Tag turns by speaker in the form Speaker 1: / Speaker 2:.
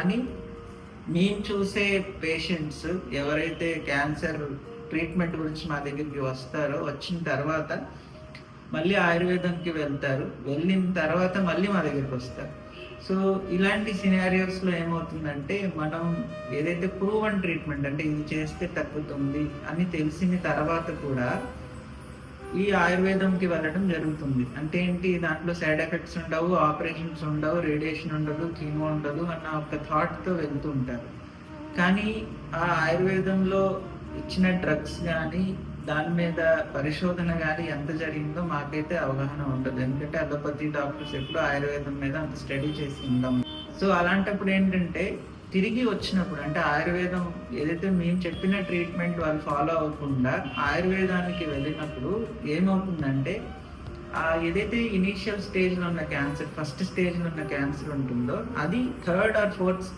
Speaker 1: కానీ మేము చూసే పేషెంట్స్ ఎవరైతే క్యాన్సర్ ట్రీట్మెంట్ గురించి మా దగ్గరికి వస్తారో, వచ్చిన తర్వాత మళ్ళీ ఆయుర్వేదంకి వెళ్తారు, వెళ్ళిన తర్వాత మళ్ళీ మా దగ్గరికి వస్తారు. సో ఇలాంటి సినారియోస్లో ఏమవుతుందంటే, మనం ఏదైతే ప్రూవన్ ట్రీట్మెంట్ అంటే ఇది చేస్తే తగ్గుతుంది అని తెలిసిన తర్వాత కూడా ఈ ఆయుర్వేదంకి వెళ్ళడం జరుగుతుంది. అంటే ఏంటి, దాంట్లో సైడ్ ఎఫెక్ట్స్ ఉండవు, ఆపరేషన్స్ ఉండవు, రేడియేషన్ ఉండదు, కీమో ఉండదు అన్న ఒక థాట్తో వెళ్తూ ఉంటారు. కానీ ఆ ఆయుర్వేదంలో ఇచ్చిన డ్రగ్స్ కానీ దాని మీద పరిశోధన కానీ ఎంత జరిగిందో మాకైతే అవగాహన ఉండదు. ఎందుకంటే అలోపతి డాక్టర్స్ ఎప్పుడు ఆయుర్వేదం మీద అంత స్టడీ చేసి ఉంటాం. సో అలాంటప్పుడు ఏంటంటే, తిరిగి వచ్చినప్పుడు అంటే ఆయుర్వేదం ఏదైతే మేము చెప్పిన ట్రీట్మెంట్ వాళ్ళు ఫాలో అవ్వకుండా ఆయుర్వేదానికి వెళ్ళినప్పుడు ఏమవుతుందంటే, ఏదైతే ఇనీషియల్ స్టేజ్లో ఉన్న క్యాన్సర్, ఫస్ట్ స్టేజ్లో ఉన్న క్యాన్సర్ ఉంటుందో అది థర్డ్ ఆర్ ఫోర్త్